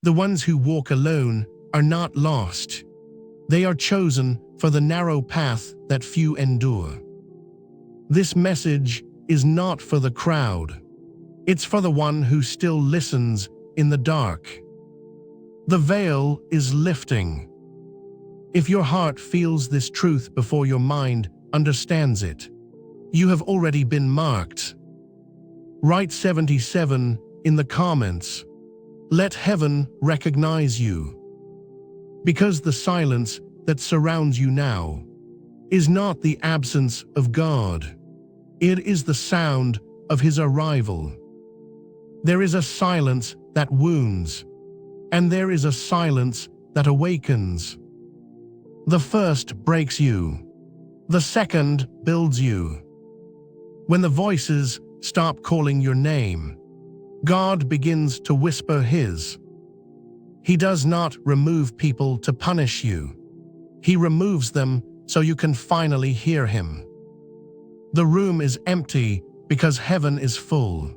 The ones who walk alone are not lost. They are chosen for the narrow path that few endure. This message is not for the crowd. It's for the one who still listens in the dark. The veil is lifting. If your heart feels this truth before your mind understands it, you have already been marked. Write 77 in the comments. Let heaven recognize you. Because the silence that surrounds you now is not the absence of God. It is the sound of His arrival. There is a silence that wounds, and there is a silence that awakens. The first breaks you. The second builds you. When the voices stop calling your name, God begins to whisper His. He does not remove people to punish you. He removes them so you can finally hear Him. The room is empty because heaven is full.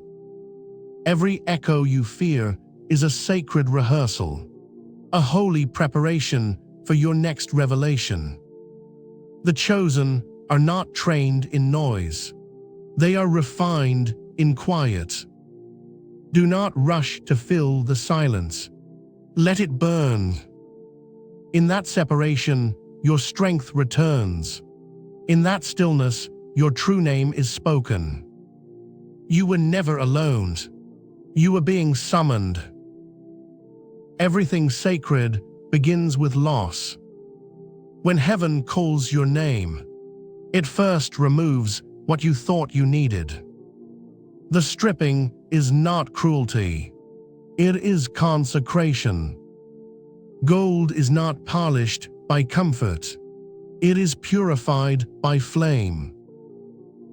Every echo you fear is a sacred rehearsal, a holy preparation for your next revelation. The chosen are not trained in noise. They are refined in quiet. Do not rush to fill the silence. Let it burn. In that separation, your strength returns. In that stillness, your true name is spoken. You were never alone. You were being summoned. Everything sacred begins with loss. When heaven calls your name, it first removes what you thought you needed. The stripping is not cruelty. It is consecration. Gold is not polished by comfort. It is purified by flame.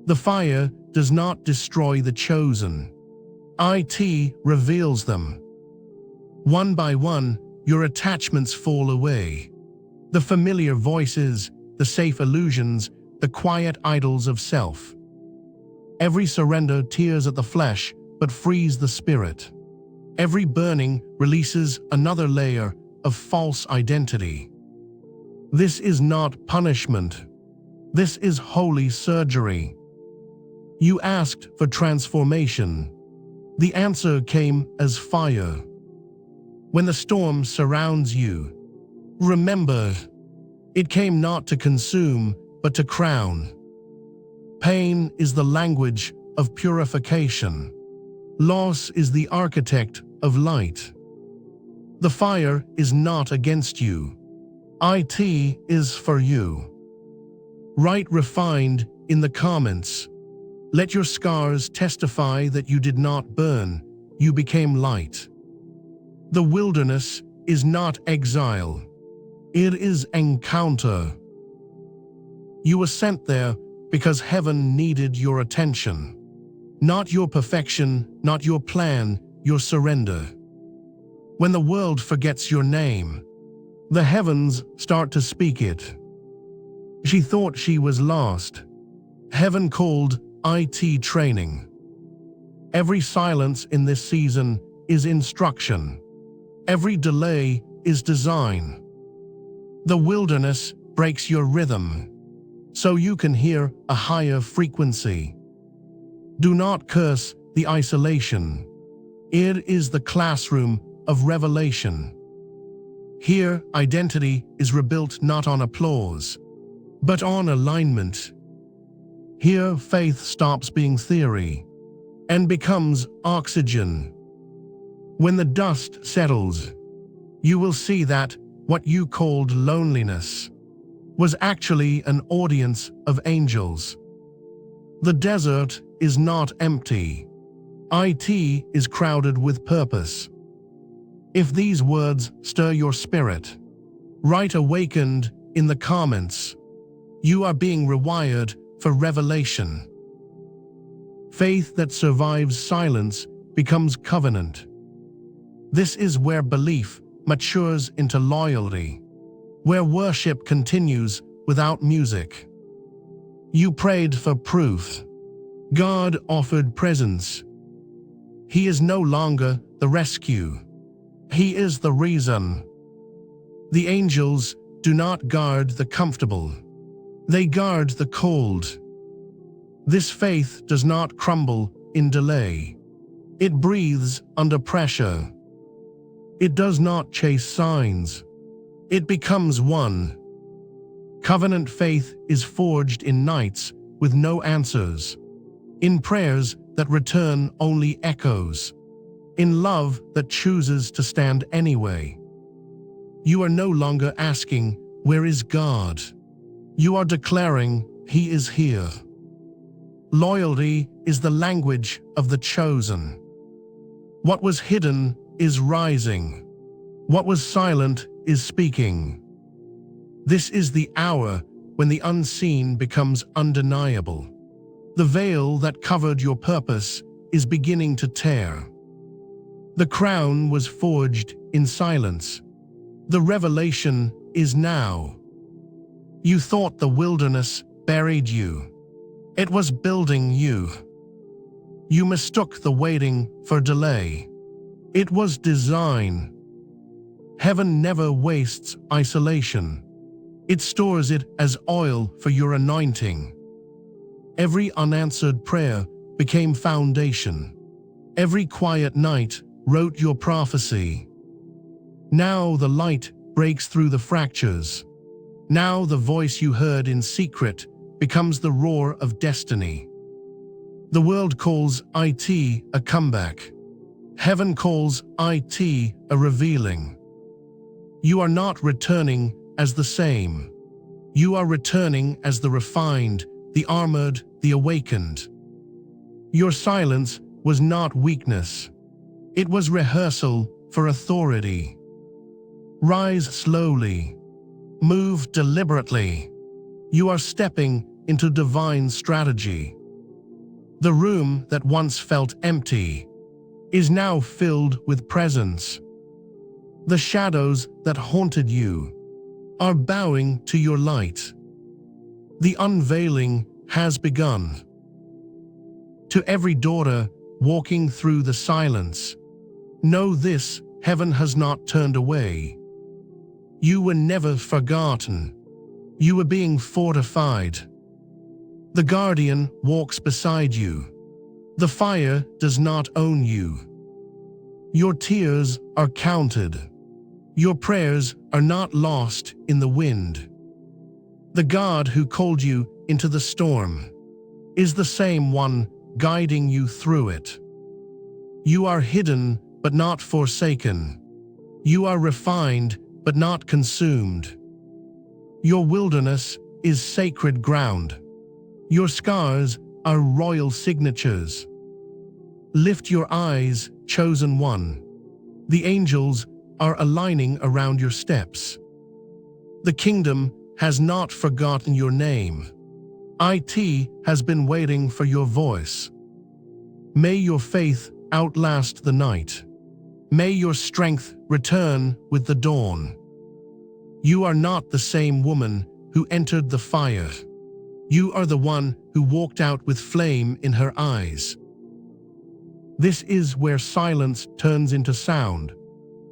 The fire does not destroy the chosen. It reveals them. One by one, your attachments fall away. The familiar voices, the safe illusions, the quiet idols of self. Every surrender tears at the flesh, but frees the spirit. Every burning releases another layer of false identity. This is not punishment. This is holy surgery. You asked for transformation. The answer came as fire. When the storm surrounds you, remember, it came not to consume, but to crown. Pain is the language of purification. Loss is the architect of light. The fire is not against you. It is for you. Write refined in the comments. Let your scars testify that you did not burn, you became light. The wilderness is not exile. It is encounter. You were sent there because heaven needed your attention. Not your perfection, not your plan, your surrender. When the world forgets your name, the heavens start to speak it. She thought she was lost. Heaven called IT training. Every silence in this season is instruction. Every delay is design. The wilderness breaks your rhythm, so you can hear a higher frequency. Do not curse the isolation. It is the classroom of revelation. Here, identity is rebuilt not on applause, but on alignment. Here, faith stops being theory and becomes oxygen. When the dust settles, you will see that what you called loneliness was actually an audience of angels. The desert is not empty. It is crowded with purpose. If these words stir your spirit, write awakened in the comments. You are being rewired for revelation. Faith that survives silence becomes covenant. This is where belief matures into loyalty, where worship continues without music. You prayed for proof. God offered presence. He is no longer the rescue. He is the reason. The angels do not guard the comfortable. They guard the cold. This faith does not crumble in delay. It breathes under pressure. It does not chase signs. It becomes one. Covenant faith is forged in nights with no answers, in prayers that return only echoes, in love that chooses to stand anyway. You are no longer asking, "Where is God?" You are declaring, "He is here." Loyalty is the language of the chosen. What was hidden is rising. What was silent is speaking. This is the hour when the unseen becomes undeniable. The veil that covered your purpose is beginning to tear. The crown was forged in silence. The revelation is now. You thought the wilderness buried you. It was building you. You mistook the waiting for delay. It was design. Heaven never wastes isolation. It stores it as oil for your anointing. Every unanswered prayer became foundation. Every quiet night wrote your prophecy. Now the light breaks through the fractures. Now the voice you heard in secret becomes the roar of destiny. The world calls it a comeback. Heaven calls it a revealing. You are not returning as the same. You are returning as the refined, the armored, the awakened. Your silence was not weakness. It was rehearsal for authority. Rise slowly. Move deliberately. You are stepping into divine strategy. The room that once felt empty is now filled with presence. The shadows that haunted you are bowing to your light. The unveiling has begun. To every daughter walking through the silence, know this: heaven has not turned away. You were never forgotten. You were being fortified. The guardian walks beside you. The fire does not own you. Your tears are counted. Your prayers are not lost in the wind. The God who called you into the storm is the same one guiding you through it. You are hidden but not forsaken. You are refined but not consumed. Your wilderness is sacred ground. Your scars are royal signatures. Lift your eyes, chosen one. The angels are aligning around your steps. The kingdom has not forgotten your name. It has been waiting for your voice. May your faith outlast the night. May your strength return with the dawn. You are not the same woman who entered the fire. You are the one who walked out with flame in her eyes. This is where silence turns into sound,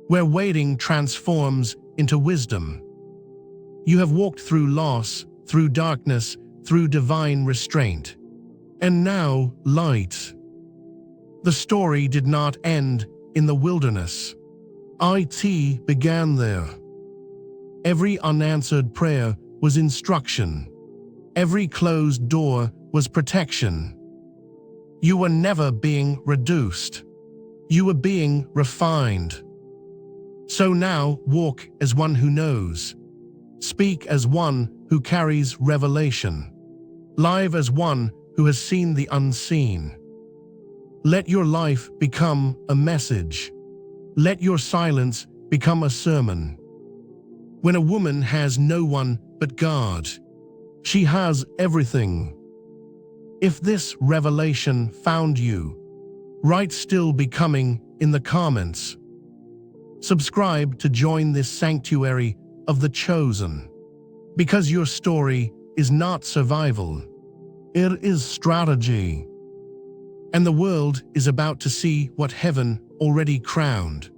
where waiting transforms into wisdom. You have walked through loss, through darkness, through divine restraint. And now, light. The story did not end in the wilderness. It began there. Every unanswered prayer was instruction. Every closed door was protection. You were never being reduced. You were being refined. So now walk as one who knows. Speak as one who carries revelation. Live as one who has seen the unseen. Let your life become a message. Let your silence become a sermon. When a woman has no one but God, she has everything. If this revelation found you, write "still becoming" in the comments. Subscribe to join this sanctuary of the chosen, because your story is not survival, it is strategy. And the world is about to see what heaven already crowned.